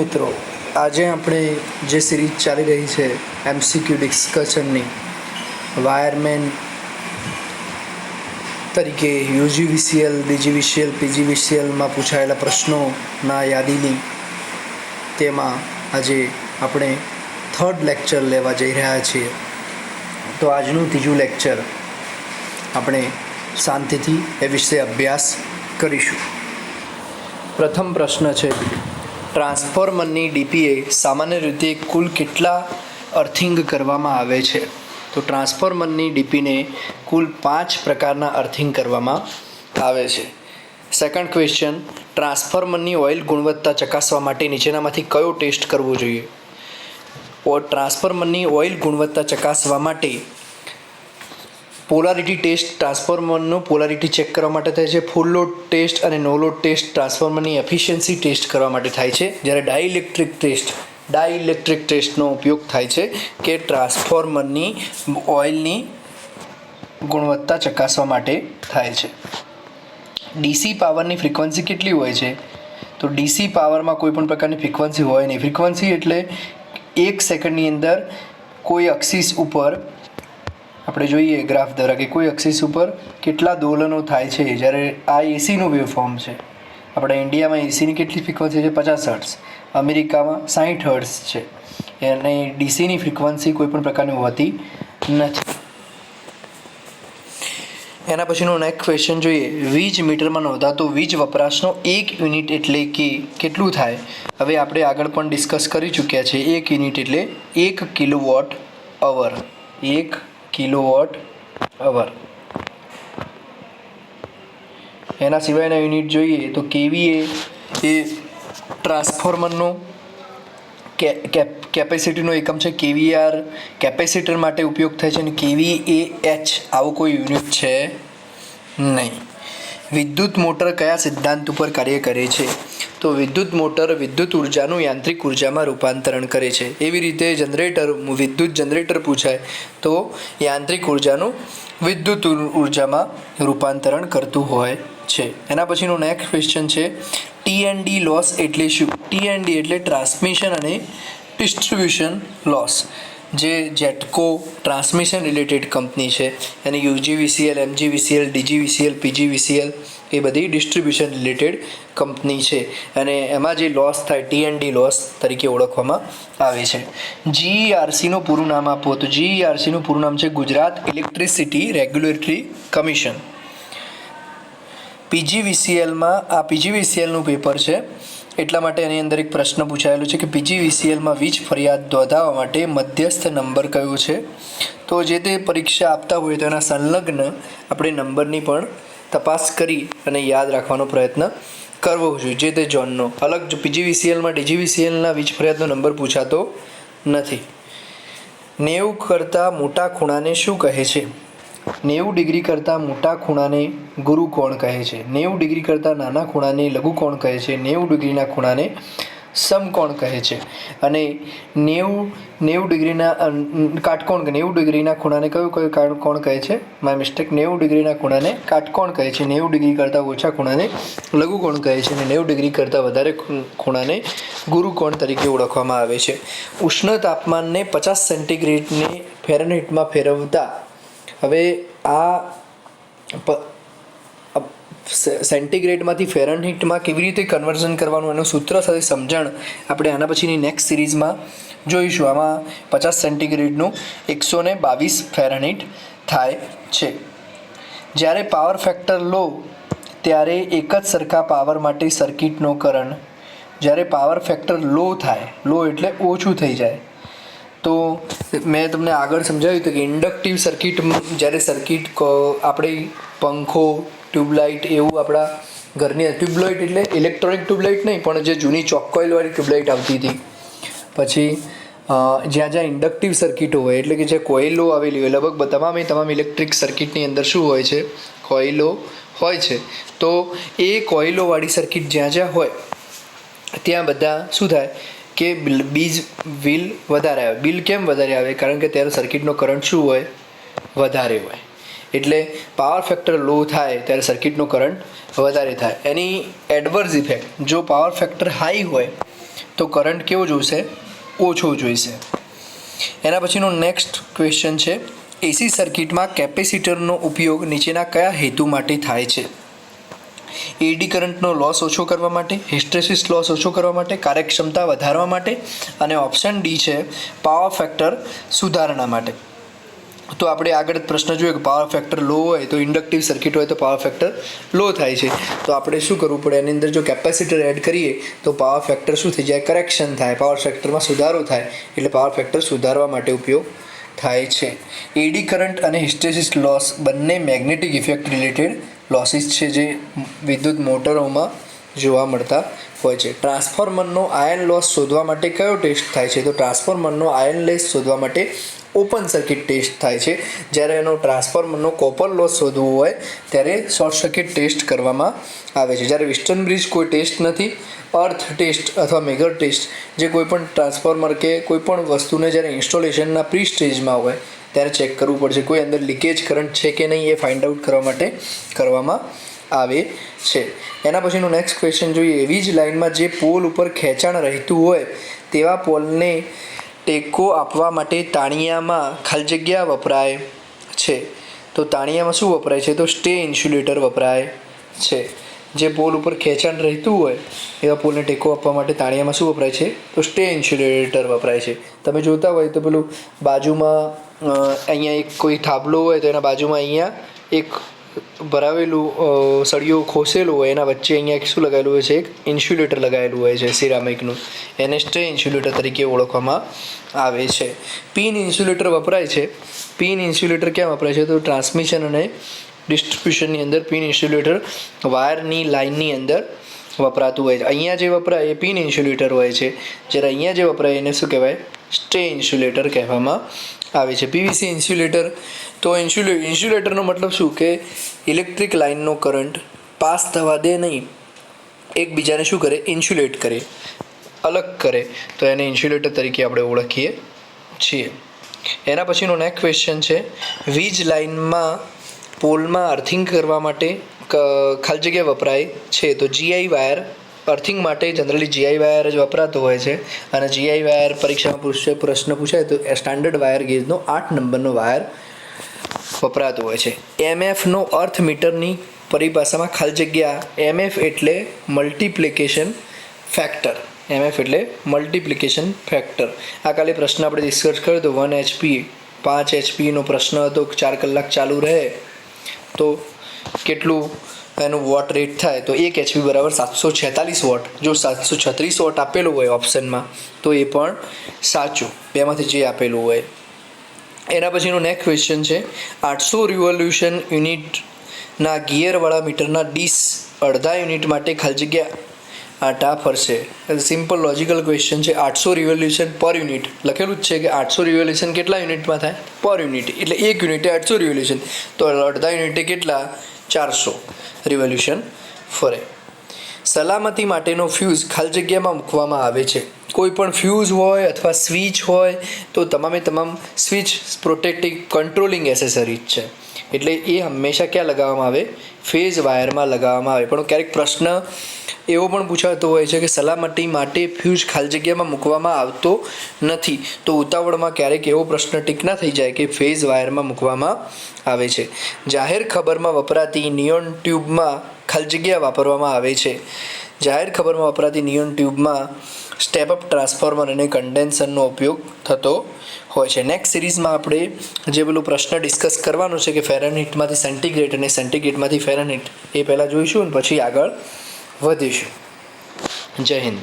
મિત્રો, આજે આપણે જે સિરીઝ ચાલી રહી છે એમસીક્યુ ડિસ્કશનની વાયરમેન તરીકે યુજીવીસીએલ, ડીજીવીસીએલ, પીજીવીસીએલમાં પૂછાયેલા પ્રશ્નોના યાદીની તેમાં આજે આપણે થર્ડ લેક્ચર લેવા જઈ રહ્યા છીએ. તો આજનું ત્રીજું લેક્ચર આપણે શાંતિથી એ વિશે અભ્યાસ કરીશું. પ્રથમ પ્રશ્ન છે, ટ્રાન્સફોર્મરની ડીપીએ સામાન્ય રીતે કુલ કેટલા અર્થિંગ કરવામાં આવે છે? તો ટ્રાન્સફોર્મરની ડીપીને કુલ 5 પ્રકારના અર્થિંગ કરવામાં આવે છે. સેકન્ડ ક્વેશ્ચન, ટ્રાન્સફોર્મરની ઓઇલ ગુણવત્તા ચકાસવા માટે નીચેનામાંથી કયો ટેસ્ટ કરવો જોઈએ? ટ્રાન્સફોર્મરની ઓઇલ ગુણવત્તા ચકાસવા માટે પોલારિટી ટેસ્ટ ટ્રાન્સફોર્મરનું પોલારિટી ચેક કરવા માટે થાય છે. ફૂલ લોડ ટેસ્ટ અને નો લોડ ટેસ્ટ ટ્રાન્સફોર્મરની એફિશિયન્સી ટેસ્ટ કરવા માટે થાય છે. જ્યારે ડાઇલેક્ટ્રિક ટેસ્ટનો ઉપયોગ થાય છે કે ટ્રાન્સફોર્મરની ઓઇલની ગુણવત્તા ચકાસવા માટે થાય છે. ડીસી પાવરની ફ્રીક્વન્સી કેટલી હોય છે? તો ડીસી પાવરમાં કોઈ પણ પ્રકારની ફ્રીક્વન્સી હોય નહીં. ફ્રીક્વન્સી એટલે 1 સેકન્ડની અંદર કોઈ અક્ષિસ ઉપર આપણે જોઈએ ગ્રાફ દ્વારા કે કોઈ અક્ષિસ ઉપર કેટલા દોલનો થાય છે. જ્યારે આ એસીનું વેવફોર્મ છે. આપણા ઇન્ડિયામાં એસીની કેટલી ફ્રીક્વન્સી છે? 50 હર્ટ્ઝ. અમેરિકામાં 60 હર્ટ્ઝ છે. અને ડીસીની ફ્રીક્વન્સી કોઈ પણ પ્રકારની હોતી નથી. એના પછીનો નેક્સ્ટ ક્વેશ્ચન જોઈએ, વીજ મીટરમાં નોંધાતો વીજ વપરાશનો 1 યુનિટ એટલે કે કેટલું થાય? હવે આપણે આગળ પણ ડિસ્કસ કરી ચૂક્યા છે. 1 યુનિટ એટલે 1 કિલોવોટ અવર. 1 kilowatt hour. એના સિવાયના યુનિટ જોઈએ તો કેવીએ એ ટ્રાન્સફોર્મરનો કેપેસિટીનો એકમ છે. કેવીઆર કેપેસિટર માટે ઉપયોગ થાય છે અને કેવીએએચ આવો કોઈ યુનિટ છે નહીં. વિદ્યુત મોટર કયા સિદ્ધાંત ઉપર કાર્ય કરે છે? તો વિદ્યુત મોટર વિદ્યુત ઉર્જાનું યાંત્રિક ઉર્જામાં રૂપાંતરણ કરે છે. એવી રીતે વિદ્યુત જનરેટર પૂછાય તો યાંત્રિક ઉર્જાનું વિદ્યુત ઉર્જામાં રૂપાંતરણ કરતું હોય છે. એના પછીનો નેક્સ્ટ ક્વેશ્ચન છે, ટીએનડી લોસ એટલે શું? ટીએનડી એટલે ટ્રાન્સમિશન અને ડિસ્ટ્રીબ્યુશન લોસ. જે જેટકો ટ્રાન્સમિશન રિલેટેડ કંપની છે અને યુજીવીસીએલ, એમજીવીસીએલ, ડીજીવીસીએલ, પીજીવીસીએલ એ બધી ડિસ્ટ્રીબ્યુશન રિલેટેડ કંપની છે અને એમાં જે લોસ થાય ટીએનડી લોસ તરીકે ઓળખવામાં આવે છે. જીઈઆરસીનું પૂરું નામ આપો તો જીઈઆરસીનું પૂરું નામ છે ગુજરાત ઇલેક્ટ્રિસિટી રેગ્યુલેટરી કમિશન. પીજીવીસીએલનું પેપર છે એટલા માટે એની અંદર એક પ્રશ્ન પૂછાયેલો છે કે પીજીવીસીએલમાં વીજ ફરિયાદ નોંધાવવા માટે મધ્યસ્થ નંબર કયો છે? તો જે તે પરીક્ષા આપતા હોય તો એના સંલગ્ન આપણે નંબરની પણ તપાસ કરી અને યાદ રાખવાનો પ્રયત્ન કરવો જોઈએ. જે તે ઝોનનો અલગ પીજીવીસીએલમાં ડીજીવીસીએલના વીજ ફરિયાદનો નંબર પૂછાતો નથી. 90 કરતાં મોટા ખૂણાને શું કહે છે? 90 ડિગ્રી કરતાં મોટા ખૂણાને ગુરુ કોણ કહે છે? 90 ડિગ્રી કરતાં નાના ખૂણાને લઘુ કોણ કહે છે? 90 ડિગ્રીના ખૂણાને સમકોણ કહે છે. અને 90 ડિગ્રીના કાટકોણ 90 ડિગ્રીના ખૂણાને કયું કોણ કહે છે? My mistake. 90 ડિગ્રીના ખૂણાને કાટકોણ કહે છે. 90 ડિગ્રી કરતાં ઓછા ખૂણાને લઘુ કોણ કહે છે અને 90 ડિગ્રી કરતાં વધારે ખૂણાને ગુરુ કોણ તરીકે ઓળખવામાં આવે છે. ઉષ્ણ તાપમાનને 50 સેન્ટીગ્રેડને ફેરનહીટમાં ફેરવતા હવે આ સેન્ટીગ્રેડમાંથી ફેરનહીટમાં કેવી રીતે કન્વર્ઝન કરવાનું એનું સૂત્ર સાથે સમજણ આપણે આના પછીની નેક્સ્ટ સિરીઝમાં જોઈશું. આમાં 50 સેન્ટીગ્રેડનું 122 ફેરનહીટ થાય છે. જ્યારે પાવર ફેક્ટર લો ત્યારે એક જ સરખા પાવર માટે સર્કિટનો કરંટ જ્યારે પાવર ફેક્ટર લો થાય, લો એટલે ઓછું થઈ જાય, તો મેં તમને આગળ સમજાવ્યું હતું કે ઇન્ડક્ટિવ સર્કિટ જ્યારે સર્કિટ આપણે પંખો, ટ્યુબલાઇટ એવું આપણા ઘરની ટ્યુબલાઇટ એટલે ઇલેક્ટ્રોનિક ટ્યુબલાઇટ નહીં પણ જે જૂની ચોકકોઇલવાળી ટ્યુબલાઇટ આવતી હતી. પછી જ્યાં ઇન્ડક્ટિવ સર્કિટો હોય એટલે કે જે કોઇલો આવેલી હોય, લગભગ તમામ ઇલેક્ટ્રિક સર્કિટની અંદર શું હોય છે? કોઇલો હોય છે. તો એ કોઇલોવાળી સર્કિટ જ્યાં હોય ત્યાં બધા શું થાય કે બિલ વધારે આવે. બિલ કેમ વધારે આવે? કારણ કે ત્યારે સર્કિટનો કરંટ શું હોય? વધારે હોય. એટલે પાવર ફેક્ટર લો થાય ત્યારે સર્કિટનો કરંટ વધારે થાય. એની એડવર્સ ઇફેક્ટ, જો પાવર ફેક્ટર હાઈ હોય તો કરંટ કેવો જોઈશે? ઓછો જોઈશે. એના પછીનો નેક્સ્ટ ક્વેશ્ચન છે, એસી સર્કિટમાં કેપેસિટરનો ઉપયોગ નીચેના કયા હેતુ માટે થાય છે? એડી કરંટનો લોસ ઓછો કરવા માટે, હિસ્ટ્રેસિસ લોસ ઓછો કરવા માટે, કાર્યક્ષમતા વધારવા માટે, અને ઓપ્શન ડી છે પાવર ફેક્ટર સુધારણા માટે. તો આપણે આગળ પ્રશ્ન જોઈએ કે પાવર ફેક્ટર લો હોય તો ઇન્ડક્ટિવ સર્કિટ હોય તો પાવર ફેક્ટર લો થાય છે. તો આપણે શું કરવું પડે? એની અંદર જો કેપેસિટર એડ કરીએ તો પાવર ફેક્ટર શું થઈ જાય? કરેક્શન થાય, પાવર ફેક્ટરમાં સુધારો થાય, એટલે પાવર ફેક્ટર સુધારવા માટે ઉપયોગ થાય છે. એડી કરંટ અને હિસ્ટેસિસ લોસ બંને મેગ્નેટિક ઇફેક્ટ રિલેટેડ લોસીસ છે જે વિદ્યુત મોટરોમાં જોવા મળતા હોય છે. ટ્રાન્સફોર્મરનો આયર્ન લોસ શોધવા માટે કયો ટેસ્ટ થાય છે? તો ટ્રાન્સફોર્મરનો આયર્ન લોસ શોધવા માટે ઓપન સર્કિટ ટેસ્ટ થાય છે. જ્યારે એનો ટ્રાન્સફોર્મરનો કોપર લોસ શોધવો હોય ત્યારે શોર્ટ સર્કિટ ટેસ્ટ કરવામાં આવે છે. જ્યારે વેસ્ટર્ન બ્રિજ કોઈ ટેસ્ટ નથી, અર્થ ટેસ્ટ અથવા મેગર ટેસ્ટ જે કોઈપણ ટ્રાન્સફોર્મર કે કોઈપણ વસ્તુને જ્યારે ઇન્સ્ટોલેશનના પ્રી સ્ટેજમાં હોય ત્યારે ચેક કરવું પડશે કોઈ અંદર લીકેજ કરંટ છે કે નહીં, એ ફાઇન્ડ આઉટ કરવા માટે કરવામાં આવે છે. એના પછીનું નેક્સ્ટ ક્વેશ્ચન જોઈએ, એવી જ લાઇનમાં જે પોલ ઉપર ખેંચાણ રહેતું હોય તેવા પોલને ટેકો આપવા માટે તાણિયામાં ખાલી જગ્યા વપરાય છે. તો તાણિયામાં શું વપરાય છે? તો સ્ટે ઇન્સ્યુલેટર વપરાય છે. જે પોલ ઉપર ખેંચાણ રહેતું હોય એવા પોલને ટેકો આપવા માટે તાણિયામાં શું વપરાય છે? તો સ્ટે ઇન્સ્યુલેટર વપરાય છે. તમે જોતા હોય તો પેલું બાજુમાં અહીંયા એક કોઈ થાંભલો હોય તો એના બાજુમાં અહીંયા એક ભરાવેલું સળિયો ખોસેલું હોય, એના વચ્ચે અહીંયા શું લગાવેલું હોય છે? એક ઇન્સ્યુલેટર લગાવેલું હોય છે સિરામિકનું, એને સ્ટે ઇન્સ્યુલેટર તરીકે ઓળખવામાં આવે છે. પિન ઇન્સ્યુલેટર વપરાય છે. પિન ઇન્સ્યુલેટર ક્યાં વપરાય છે? તો ટ્રાન્સમિશન અને ડિસ્ટ્રીબ્યુશનની અંદર પિન ઇન્સ્યુલેટર વાયરની લાઇનની અંદર વપરાતું હોય છે. અહીંયા જે વપરાય એ પિન ઇન્સ્યુલેટર હોય છે, જ્યારે અહીંયા જે વપરાય એને શું કહેવાય? સ્ટે ઇન્સ્યુલેટર કહેવામાં આવે છે. પીવીસી ઇન્સ્યુલેટર, તો ઇન્સ્યુલેટરનો મતલબ શું કે ઇલેક્ટ્રિક લાઇનનો કરંટ પાસ થવા દે નહીં, એકબીજાને શું કરે? ઇન્સ્યુલેટ કરે, અલગ કરે, તો એને ઇન્સ્યુલેટર તરીકે આપણે ઓળખીએ છીએ. એના પછીનો નેક્સ્ટ ક્વેશ્ચન છે, વીજ લાઇનમાં પોલમાં અર્થિંગ કરવા માટે ખાલી જગ્યા વપરાય છે. તો જીઆઈ વાયર અર્થિંગ માટે જનરલી જીઆઈ વાયર જ વપરાતો હોય છે. અને જીઆઈ વાયર પરીક્ષામાં પ્રશ્ન પૂછાય તો સ્ટાન્ડર્ડ વાયર ગેજનો 8 નંબરનો વાયર વપરાતો હોય છે. એમએફનો અર્થ મીટરની પરિભાષામાં ખાલી જગ્યા એમએફ એટલે મલ્ટિપ્લિકેશન ફેક્ટર. એમએફ એટલે મલ્ટિપ્લિકેશન ફેક્ટર. આ કાલે પ્રશ્ન આપણે ડિસ્કસ કર્યો તો 1 HP 5 HPનો પ્રશ્ન હતો, 4 કલાક ચાલુ રહે તો કેટલું એનું વોટ રેટ થાય? તો 1 HP બરાબર 746 વોટ. જો 736 વોટ આપેલું હોય ઓપ્શનમાં તો એ પણ સાચું, બેમાંથી જે આપેલું હોય. એના પછીનું નેક્સ્ટ ક્વેશ્ચન છે, 800 રિવોલ્યુશન યુનિટના ગિયરવાળા મીટરના ડીશ અડધા યુનિટ માટે ખાલી જગ્યા આટા ફરશે. સિમ્પલ લોજિકલ ક્વેશ્ચન છે. 800 રિવોલ્યુશન પર યુનિટ લખેલું જ છે કે 800 રિવોલ્યુશન કેટલા યુનિટમાં થાય? પર યુનિટ, એટલે 1 યુનિટે 800 રિવોલ્યુશન, તો અડધા યુનિટે કેટલા? 400 રિવોલ્યુશન ફરે. સલામતી માટેનો ફ્યુઝ ખાલી જગ્યામાં મૂકવામાં આવે છે. કોઈ પણ ફ્યુઝ હોય અથવા સ્વિચ હોય તો તમામે તમામ સ્વિચ પ્રોટેક્ટિવ કંટ્રોલિંગ એસેસરીઝ છે, એટલે એ હંમેશા ક્યાં લગાવવામાં આવે? ફેઝ વાયરમાં લગાવવામાં આવે. પણ ક્યારેક પ્રશ્ન એવો પણ પૂછાતો હોય છે કે સલામતી માટે ફ્યુઝ ખાલી જગ્યામાં મૂકવામાં આવતો નથી, તો ઉતાવળમાં ક્યારેક એવો પ્રશ્ન ટીક ના થઈ જાય કે ફેઝ વાયરમાં મૂકવામાં આવે છે. જાહેર ખબરમાં વપરાતી નિયોન ટ્યુબમાં ખાલી જગ્યા વાપરવામાં આવે છે. જાહેર ખબરમાં વપરાતી નિયોન ટ્યુબમાં સ્ટેપ અપ ટ્રાન્સફોર્મર અને કન્ડેન્સરનો ઉપયોગ થતો હોય છે. નેક્સ્ટ સિરીઝમાં આપણે જે પેલું પ્રશ્ન ડિસ્કસ કરવાનો છે કે ફેરનહીટમાંથી સેન્ટીગ્રેડ અને સેન્ટીગ્રેડમાંથી ફેરનહીટ, એ પહેલાં જોઈશું અને પછી આગળ વધીશું. જય હિન્દ.